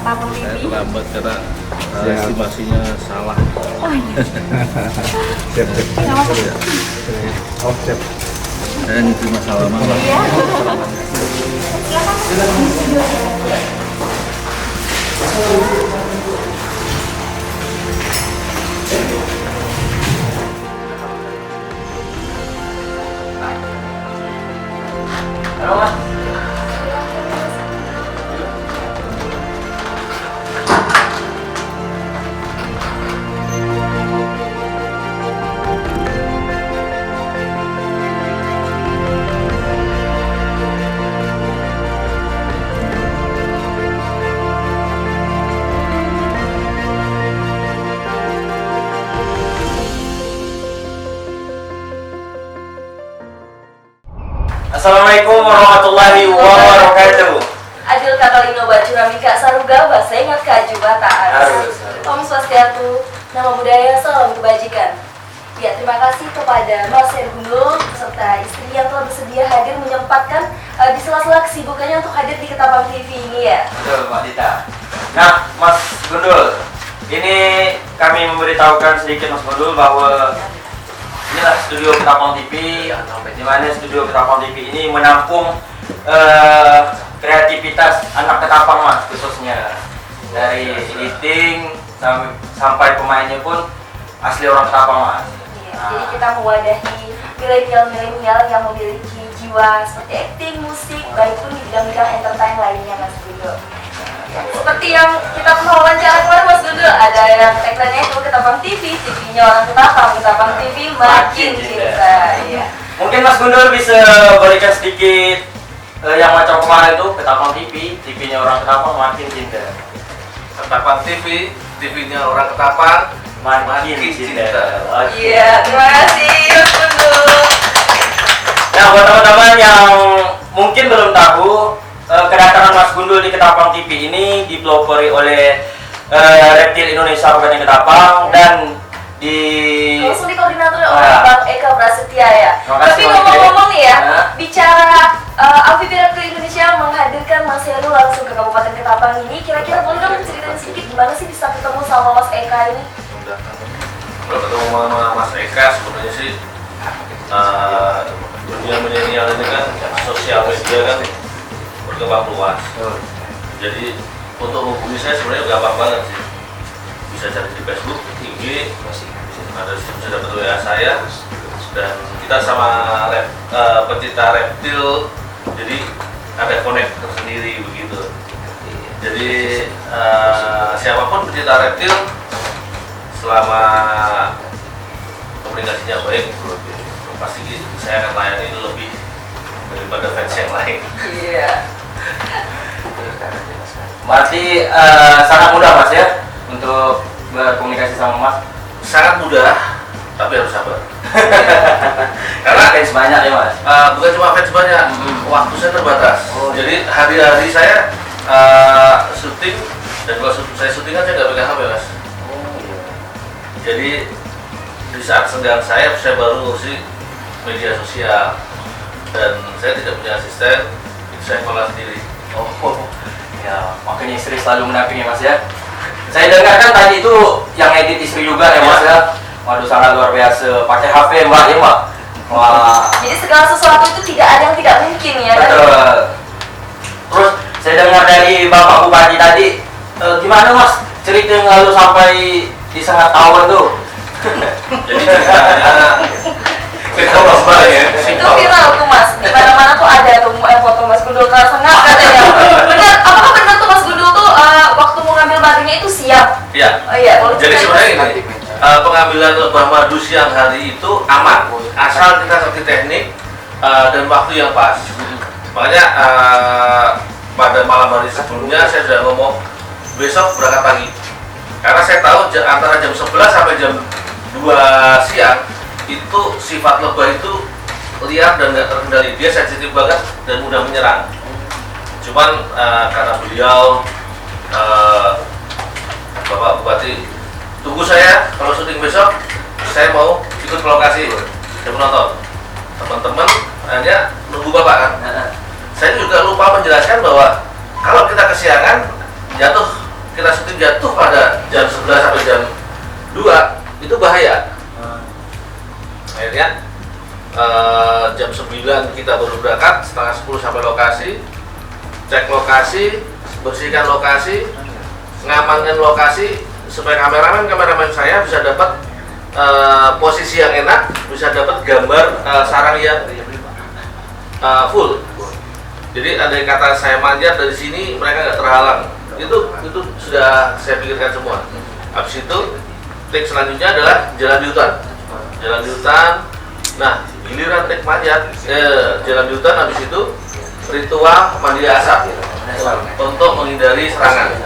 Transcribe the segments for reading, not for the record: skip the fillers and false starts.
Ketapang TV. Saya terlambat karena estimasinya salah. Oh iya. Siap. Nggak apa-apa. Oh, siap. Saya nitip salaman lah. Iya. Halo Mas. Assalamualaikum warahmatullahi wabarakatuh. Adil kapal inoba curamika saruga bahasa ingat kaju bataan. Harus. Om Swastiatu, nama budaya salam kebajikan. Ya, terima kasih kepada Mas Ergundul beserta istri yang telah bersedia hadir menyempatkan di sela-sela kesibukannya untuk hadir di Ketapang TV ini ya. Betul, Mbak Dita. Nah, Mas Gundul, ini kami memberitahukan sedikit Mas Gundul bahwa inilah studio Ketapang TV, di mana studio Ketapang TV ini menampung kreativitas anak Ketapang Mas, khususnya dari editing sampai pemainnya pun asli orang Ketapang Mas. Iya, jadi kita mewadahi milenial-milenial yang memiliki jiwa seperti acting, musik, baik pun di bidang-bidang entertain lainnya Mas Gundul. Seperti yang kita pernah wawancara kemarin Mas Gundul, ada yang tagline-nya itu Ketapang TV, TV-nya orang Ketapang, Ketapang TV makin cinta. Iya. Mungkin Mas Gundul bisa berikan sedikit yang macam kemarin itu Ketapang TV, TV-nya orang Ketapang makin cinta. Ketapang TV, TV-nya orang Ketapang, Makin cinta. Iya, terima kasih Mas Gundul. Nah, buat teman-teman yang mungkin belum tahu, kedatangan Mas Gundul di Ketapang TV ini dipelopori oleh Reptil Indonesia Kabupaten Ketapang dan Langsung dikoordinator oleh Bang Eka Prasetya ya. Terima kasih, Tapi Bang ngomong-ngomong nih ya, Eka. bicara Amfibi Reptil Indonesia menghadirkan Mas Heru langsung ke Kabupaten Ketapang ini, kira-kira boleh dong ceritain sedikit gimana sih bisa ketemu sama Mas Eka ini? Kalau ketemu sama Mas Eka sebenarnya sih dunia milenial ini kan sosial media kan berkembang luas. Jadi untuk menghubungi saya sebenarnya gampang banget sih. Bisa cari di Facebook, IG, ada bisa dapat WA saya, dan kita sama pecinta reptil, jadi ada connect tersendiri begitu. Jadi siapapun pecinta reptil, selama komunikasinya baik, pasti saya akan layani lebih daripada fans yang lain. Iya. Berarti sangat mudah Mas ya untuk berkomunikasi sama Mas. Sangat mudah, tapi harus sabar. Karena fans banyak ya Mas. Bukan cuma fans banyak, waktu saya terbatas. Jadi hari-hari saya syuting, dan kalau saya syuting kan saya nggak pegang HP Mas. Jadi di saat senggang saya baru ngurusi media sosial, dan saya tidak punya asisten, itu saya kelola sendiri. Oh, ya makanya istri selalu mendampingi Mas ya. Saya dengar kan tadi itu yang edit istri juga ya Mas ya. Waduh, sangat luar biasa, pakai HP Mbak ya Mbak. Wah. Jadi segala sesuatu itu tidak ada yang tidak mungkin ya kan? Betul. Terus saya dengar dari Bapak Bupati tadi, gimana Mas cerita lalu sampai di Sengat Tower tuh? Jadi ceritanya kita bahas ya. Itu viral tuh Mas, di mana-mana tuh ada tuh foto Mas Gundul ke Sengat katanya. Benar, apakah benar tuh Mas Gundul tuh waktu mau ngambil madunya itu siap? Iya. Oh iya, boleh Jadi ceritain, sebenarnya Mas? ini pengambilan lebah madu siang hari itu aman, asal kita ngerti teknik dan waktu yang pas. Makanya pada malam hari sebelumnya saya sudah ngomong besok berangkat pagi, karena saya tahu antara jam 11 sampai jam 2 siang itu sifat lebah itu liar dan nggak terkendali, dia sensitif banget dan mudah menyerang. Cuman karena beliau Bapak Bupati tunggu saya kalau syuting besok, saya mau ikut ke lokasi, saya menonton. Teman-teman hanya nunggu Bapak kan. Saya juga lupa menjelaskan bahwa kalau kita kesiangan jatuh kita syuting jatuh pada jam 11 sampai jam 2 itu bahaya. Akhirnya jam 9 kita baru berangkat, setengah 10 sampai lokasi, cek lokasi, bersihkan lokasi, ngamankan lokasi supaya kameramen saya bisa dapat posisi yang enak, bisa dapat gambar sarang yang full. Jadi ada yang kata saya manjat dari sini, mereka nggak terhalang. Itu sudah saya pikirkan semua. Habis itu take selanjutnya adalah jalan di hutan. Jalan di hutan. Nah, giliran take manjat, jalan di hutan, habis itu ritual mandi asap untuk menghindari serangan.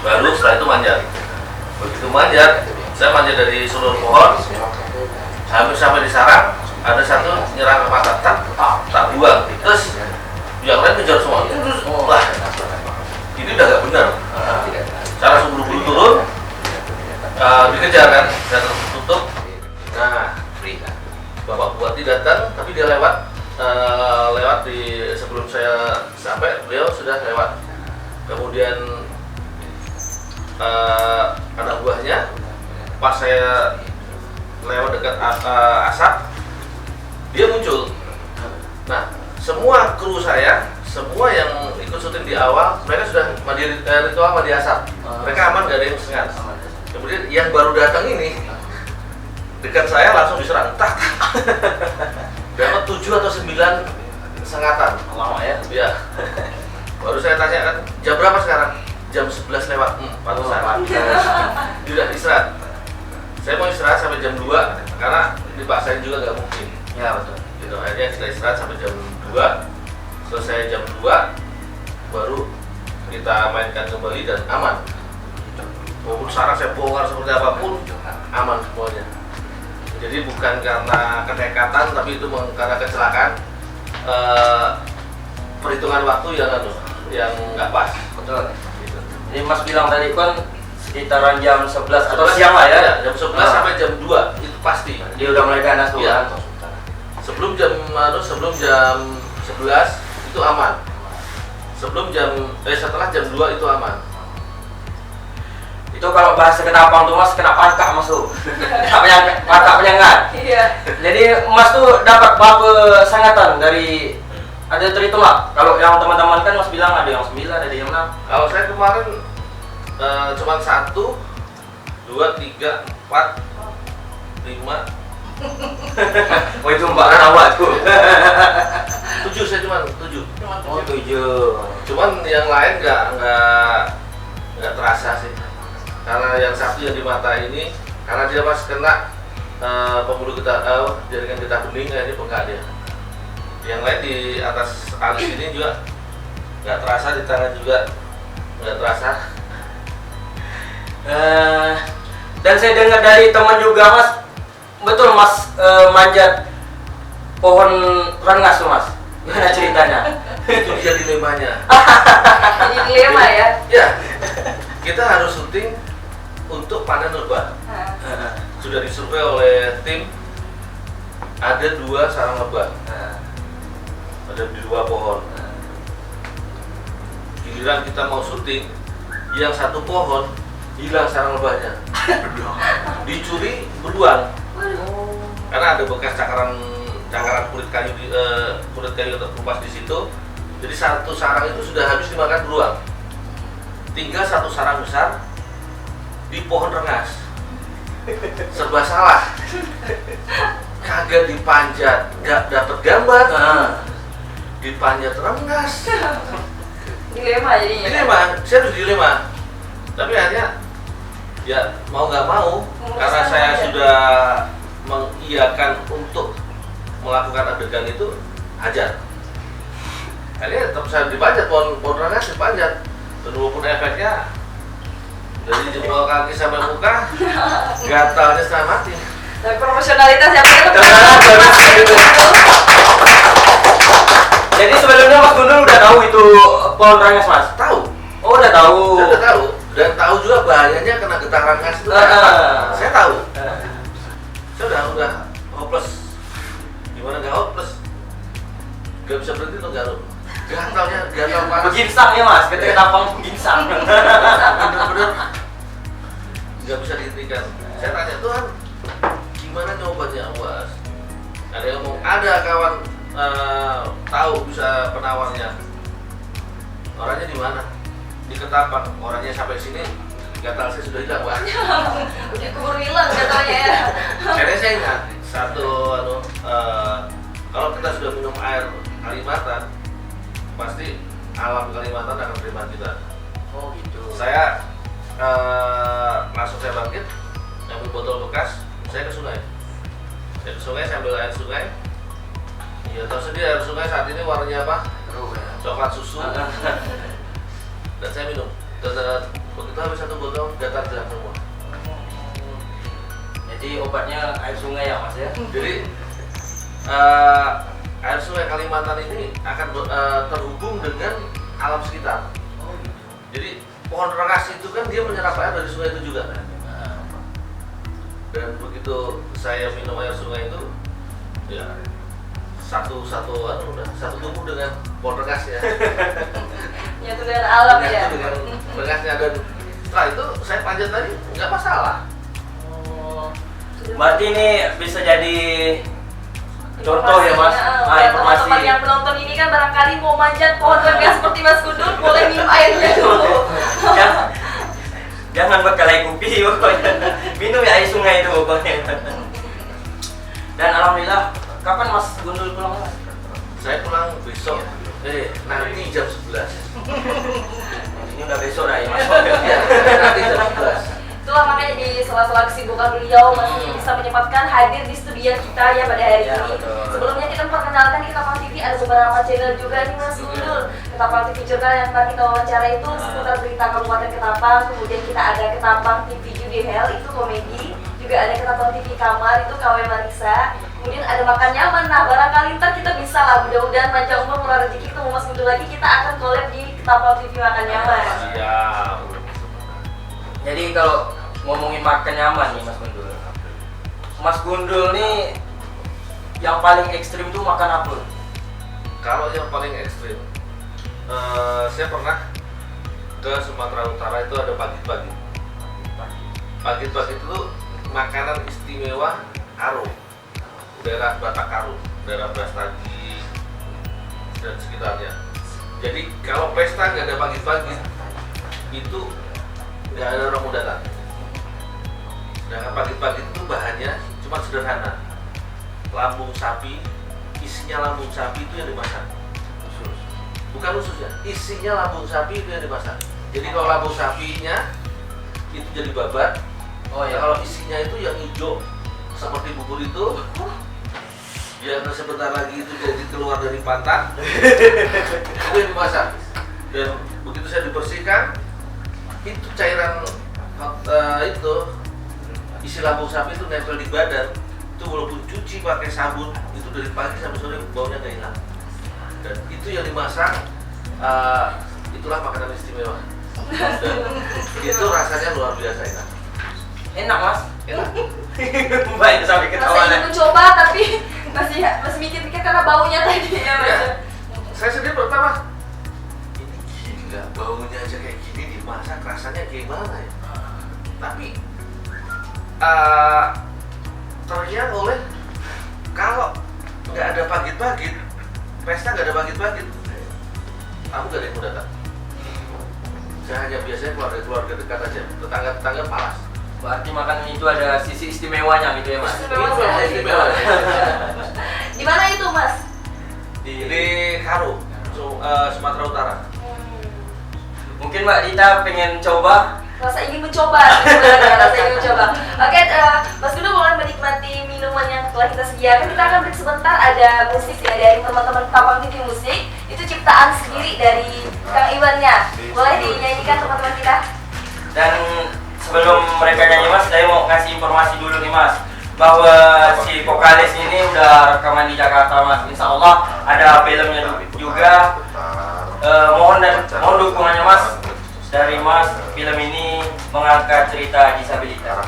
Baru setelah itu manjat. Begitu manjat, saya manjat dari seluruh pohon, hampir sampai di sarang, ada satu nyerang ke mata, tak buang, terus yang lain kejar semua. Wah, ini udah gak benar. Cara seburu-buru turun, dikejar kan, dan tertutup. Nah, Bapak Bupati datang, tapi dia lewat di sebelum saya sampai, beliau sudah lewat. Kemudian anak buahnya, pas saya lewat dekat asap, dia muncul. Nah, semua kru saya, semua yang ikut syuting di awal, mereka sudah ritual mandi asap. Mereka aman, gak ada yang sengat. Kemudian yang baru datang ini, dekat saya langsung diserang. Dapat 7 atau 9 sengatan. Lama ya? Iya. Baru saya tanya kan, jam berapa sekarang? Jam 11 lewat 4 Tidak istirahat. Saya mau istirahat sampai jam 2 karena dipaksain juga nggak mungkin. Ya betul. Gitu, akhirnya kita istirahat sampai jam 2. Selesai jam 2 baru kita mainkan kembali dan aman. Maupun sarang saya bongkar seperti apapun, aman semuanya. Jadi bukan karena kenekatan, tapi itu karena kecelakaan. Perhitungan waktu yang nggak pas. Betul. Gitu. Jadi Mas bilang tadi kan sekitaran jam 11 atau siang lah ya? Jam 11 sampai jam 2 itu pasti. Dia udah mulai ganas tuh Iya. kan? Sebelum jam 11 itu aman. Setelah jam 2 itu aman. Itu kalau bahasa Ketapang tuh Mas, kena pangkak Mas tuh. Pangkak penyengat. Iya. Jadi Mas tuh dapat berapa sengatan dari, ada terhitung lah. Kalau yang teman-teman kan Mas bilang ada yang 9, ada yang 6. Kalau saya kemarin cuma 1, 2, 3, 4, 5. Oh itu Mbak Rawat tuh. 7 saya cuma 7. Oh 7. Cuman yang lain nggak terasa sih. Karena yang satu yang di mata ini, karena dia pas kena pembuluh jaringan getah bening, ini bengkak dia. Yang lain di atas alis ini juga nggak terasa, di tangan juga nggak terasa. Dan saya dengar dari teman juga Mas, betul Mas manjat pohon rengas tuh Mas. Gimana ceritanya? Itu dia dilemanya. Jadi dilema ya. Ya, kita harus syuting untuk panen lebah. Sudah disurvei oleh tim, ada 2 sarang lebah, ada di 2 pohon. Giliran kita mau syuting, yang 1 pohon hilang sarang lebahnya, dicuri beruang. Karena ada bekas cakaran kulit kayu terkelupas di situ. Jadi 1 sarang itu sudah habis dimakan beruang. Tinggal 1 sarang besar di pohon rengas. Serba salah. Kagak dipanjat, nggak dapet gambar. Dipanjat rengas. Dilema jadinya. Dilema, saya harus dilema. Tapi akhirnya ya mau nggak mau, karena saya sudah mengiyakan untuk melakukan adegan itu, hajar. Akhirnya tetap saya dipanjat, pohon rengas dipanjat. Dan walaupun efeknya dari jempol kaki sampai muka, gatalnya setengah mati. Dan profesionalitas yang betul. Jadi sebelumnya Mas Gundul udah tahu itu pohon rengas Mas? Tahu. Oh udah tahu. Saya udah tahu. Dan tahu juga bahayanya kena getah rengas itu. Saya tahu. Saya udah hopeless. Gimana nggak hopeless? Gak bisa berhenti tuh garuk. Gatal panas. Ginsang ya Mas, ketika tapang ginsang. ketapang, orangnya sampai sini gatal saya sudah hilang Pak. Udah keburu hilang katanya ya. Karena saya ingat satu kalau kita sudah minum air Kalimantan, pasti alam Kalimantan akan terima kita. Oh gitu. Saya langsung saya bangkit, ambil botol bekas, saya ke sungai. Saya ke sungai, saya ambil air sungai. Ya tahu sendiri air sungai saat ini warnanya apa? Coklat susu. Dan saya minum. Dan begitu habis satu botol, gatal hilang semua. Jadi obatnya air sungai ya Mas ya? Jadi air sungai Kalimantan ini akan terhubung dengan alam sekitar. Jadi pohon rengas itu kan dia menyerap air dari sungai itu juga. Dan begitu saya minum air sungai itu, ya satu tubuh dengan pohon rengasnya. Nyatu dengan alam ya. Nyatu dengan rengasnya, dan setelah itu saya panjat tadi nggak masalah. Berarti ini bisa jadi contoh ya Mas. Informasi. Teman-teman yang menonton ini kan barangkali mau manjat pohon rengas seperti Mas Gundul, boleh minum airnya dulu. Jangan berkelahi kupi pokoknya. Minum ya air sungai itu pokoknya. Dan alhamdulillah, kapan Mas Gundul pulang? Saya pulang besok. Nanti jam 11. Ini udah besok dah ya Mas. Ya, nanti jam 11. Itulah makanya di sela-sela kesibukan beliau masih bisa menyempatkan hadir di studio kita ya pada hari Ya, ini. betul. Sebelumnya kita memperkenalkan di Ketapang TV ada beberapa channel juga nih Mas Gundul. Ketapang TV juga yang tadi kita wawancara itu seputar berita Kabupaten Ketapang. Kemudian kita ada Ketapang TV Judi Hell itu komedi. Juga ada Ketapang TV Kamar itu KW Marisa. Kemudian ada Makan Nyaman. Nah barangkali ntar kita bisa lah, mudah-mudahan panjang umur murah rezeki ketemu Mas Gundul lagi, kita akan collab di Ketapang TV Makan Nyaman. Siap. Jadi kalau ngomongin makan nyaman nih Mas Gundul, Mas Gundul nih yang paling ekstrim tuh makan apa? Kalau yang paling ekstrim, saya pernah ke Sumatera Utara, itu ada pagi-pagi. Pagi-pagi itu makanan istimewa Karo, daerah Batak Karo, daerah Brastagi dan sekitarnya. Jadi kalau pesta nggak ada pagi-pagi, itu nggak ada orang mau datang. Sedangkan pagi-pagi itu bahannya cuma sederhana, lambung sapi, isinya lambung sapi itu yang dimasak. Bukan ususnya, isinya lambung sapi itu yang dimasak. Jadi kalau lambung sapinya itu jadi babat, kalau isinya itu yang hijau seperti bubur itu, yang sebentar lagi itu jadi keluar dari pantat, itu yang dimasak. Dan begitu saya dibersihkan, itu cairan itu isi lambung sapi itu nempel di badan. Itu walaupun cuci pakai sabun, itu dari pagi sampai sore baunya nggak hilang. Dan itu yang dimasak, itulah makanan istimewa. Dan itu rasanya luar biasa enak. Enak Mas? Enak. Banyak sampai ketawa. Saya ingin mencoba tapi masih mikir-mikir karena baunya tadi ya Mas. Ya, saya sendiri pertama, ini gila, baunya aja kayak gini dimasak rasanya gimana ya? Tapi terlihat oleh kalau nggak ada pagit-pagit, pesta nggak ada pagit-pagit, aku nggak ada yang mau datang. Saya hanya biasanya keluarga dekat aja, tetangga-tetangga malas. Berarti makanan itu ada sisi istimewanya gitu ya Mas? Istimewa Itu sekali. istimewa. Di mana itu Mas? Di Karo, Sumatera Utara. Mungkin Mbak Dita pengen coba. Rasa ingin mencoba, rasa ingin mencoba. Oke, Mas Gundul boleh menikmati minuman yang telah kita sediakan. Kita akan break sebentar, ada musik ya dari teman-teman Ketapang TV Musik. Itu ciptaan sendiri dari Kang Iwannya. Boleh dinyanyikan teman-teman kita? Dan sebelum mereka nyanyi Mas, saya mau kasih informasi dulu nih Mas, bahwa si vokalis ini udah rekaman di Jakarta Mas. Insya Allah ada filmnya juga. Mohon dukungannya Mas dari Mas. Film ini mengangkat cerita disabilitas.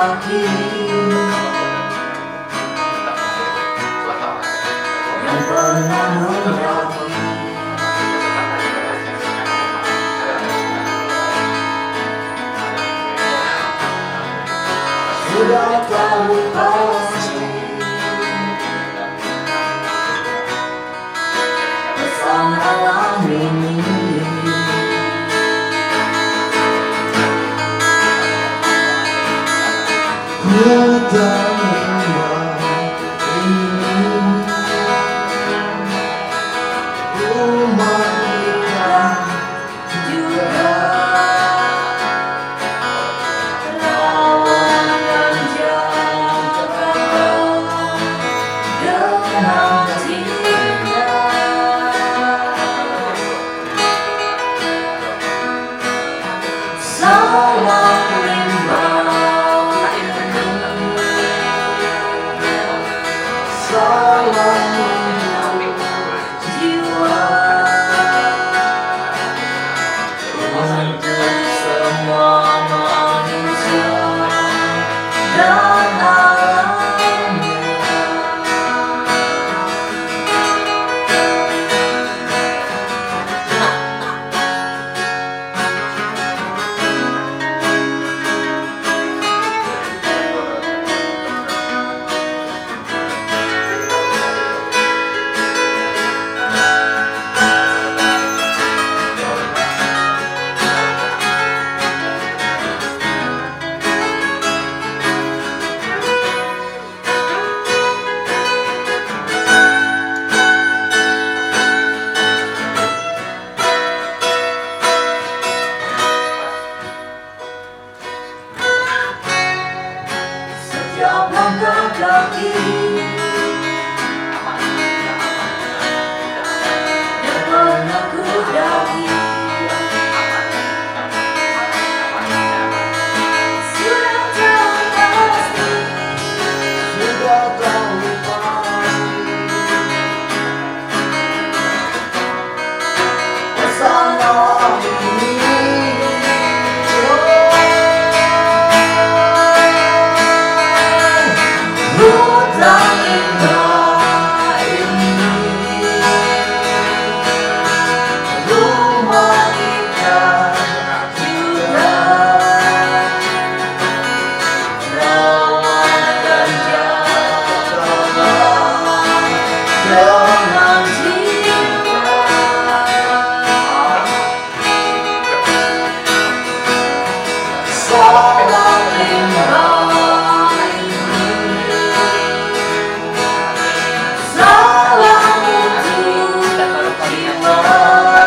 kaki yang pernah mendaki. Sudah tahu pasti pesan alam ini. Hutan lembah ini rumah kita juga. Lawan dan jaga dengan cinta. Salam lembah, salam jiwa untuk semua manusia dan alamnya. Setiap langkah kaki yang pernah ku daki sudah tahu pasti, sudah tahu pasti pesan alam ini. Hutan lembah ini rumah kita juga. Lawan dan jaga dengan cinta. Salam lembah ini, salam untuk jiwa untuk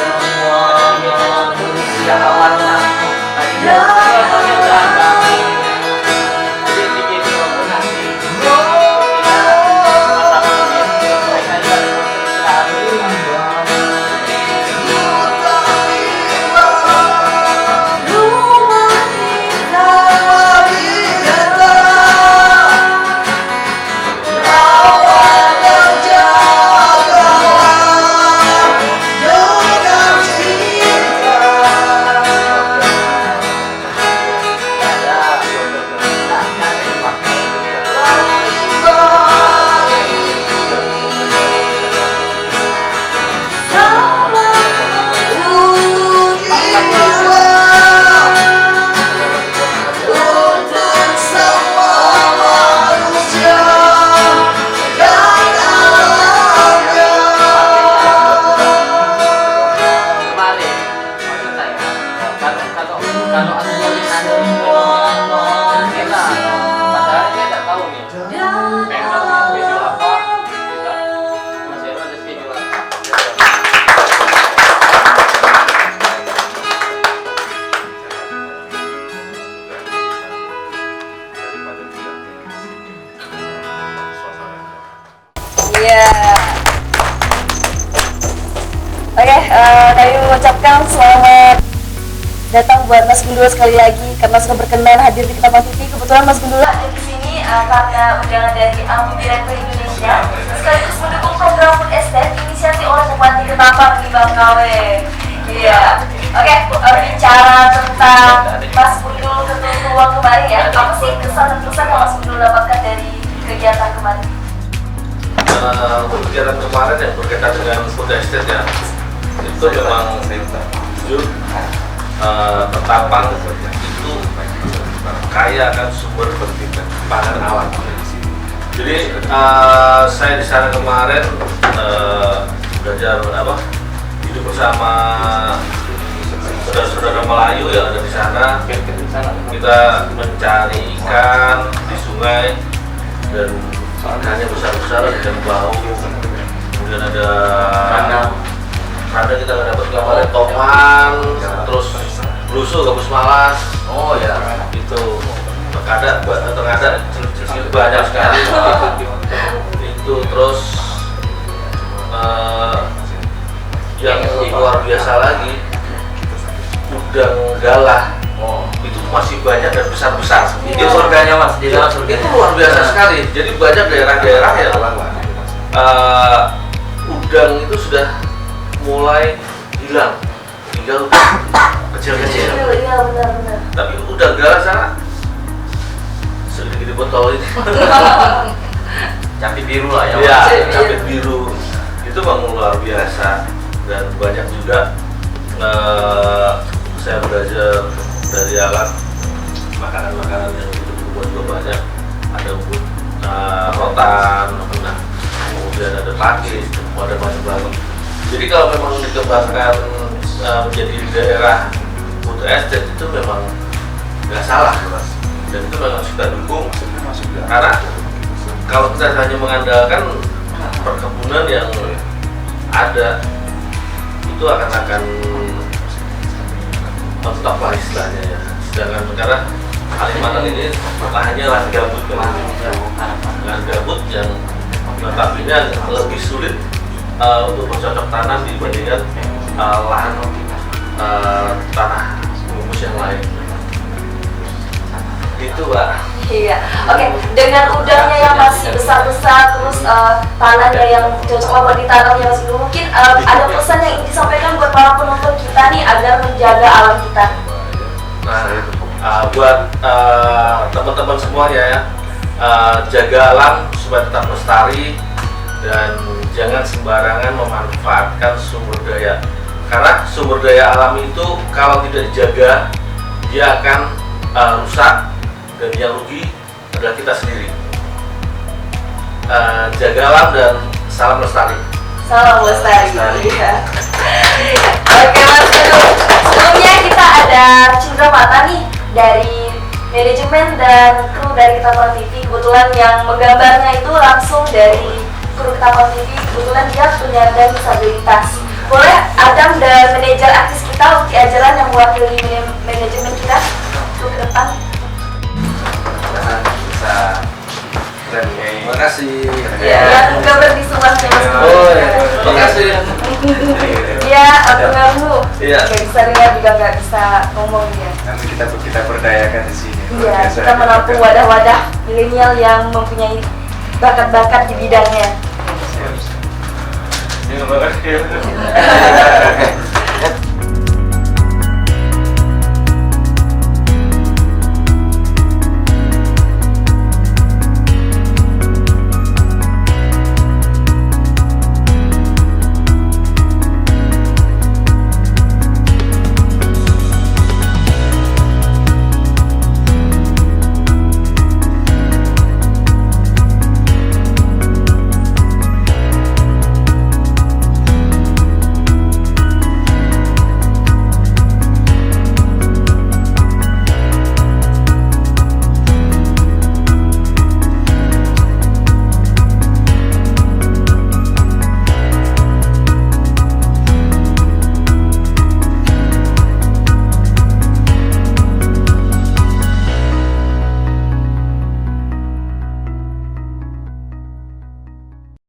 semua manusia dan rumah kita juga. Lawan dan jaga dengan cinta. Iya. Oke, kami mengucapkan selamat datang buat Mas Gundul sekali lagi karena sudah berkenan hadir di Ketapang TV. Kebetulan Mas Gundul ada di sini karena undangan dari Amfi Direktur Indonesia sekaligus mendukung program Food Estate inisiasi oleh Bupati Ketapang di Bangkawe. Iya. Oke, bicara tentang Mas Gundul ketua ruang kemarin ya, apa sih kesan dan pesan yang Mas Gundul dapatkan dari kegiatan kemarin? Untuk kegiatan kemarin yang berkaitan dengan food estate ya, itu memang jujur Ketapang itu kaya akan sumber pangan alam. Jadi saya di sana kemarin belajar hidup bersama saudara-saudara Melayu yang ada di sana. Kita mencari ikan di sungai dan ikannya besar-besar dan bau. Kemudian ada kita nggak dapat kemarin topan, terus blusu, gabus malas. Oh ya. Itu terkadang banyak sekali. Itu terus yang luar biasa lagi, udang galah. Itu masih banyak dan besar-besar. Itu surganya Mas, di dalam surga. Itu luar biasa sekali. Jadi banyak daerah-daerah yang udang itu sudah mulai hilang, tinggal kecil-kecil. Iya benar-benar. Tapi udang galah sana sedikit botol ini. Cabai biru lah ya. Iya, Mas. cabai biru itu memang luar biasa dan banyak juga saya belajar dari alat makanan-makanan yang dibuat juga banyak. Ada rotan, kemudian ada pakis, ada macam-macam. Jadi kalau memang dikembangkan menjadi daerah food estate itu memang nggak salah, dan itu memang harus kita dukung. Karena kalau kita hanya mengandalkan perkebunan yang ada, itu akan mentok lah istilahnya ya. Sedangkan karena Kalimantan ini lahannya lahan gambut kan, lahan gambut yang notabene lebih sulit untuk bercocok tanam dibandingkan lahan tanah humus yang lain. Itu Pak. Iya, oke. Dengan udangnya yang masih besar-besar, terus tanahnya yang cocok lah buat ditanam ya Mas Gundul, mungkin ada pesan yang ingin disampaikan buat para penonton kita nih agar menjaga alam kita. Nah, buat teman-teman semuanya ya, jaga alam supaya tetap lestari dan jangan sembarangan memanfaatkan sumber daya. Karena sumber daya alam itu kalau tidak dijaga, dia akan rusak. Dan yang rugi adalah kita sendiri. Jaga alam dan salam lestari. Salam lestari. Iya. Oke Mas Gundul, sebelumnya kita ada Cindra Mata nih dari manajemen dan kru dari Ketapang TV. Kebetulan yang menggambarnya itu langsung dari kru Ketapang TV. Kebetulan dia penyandang disabilitas. Boleh Adam dan manajer artis kita Uki Ajaran yang mewakili manajemen kita untuk ke depan. Bisa keren kayak. Terima kasih. Ya, yang gambar di semuanya Mas Gundul. Oh ya, terima kasih. Iya, aku ngaku. Iya. Gak bisa lihat juga nggak bisa ngomong ya. Nanti kita berdayakan di sini. Iya, kita menampung wadah-wadah milenial yang mempunyai bakat-bakat di bidangnya. Siap. Ini lembaga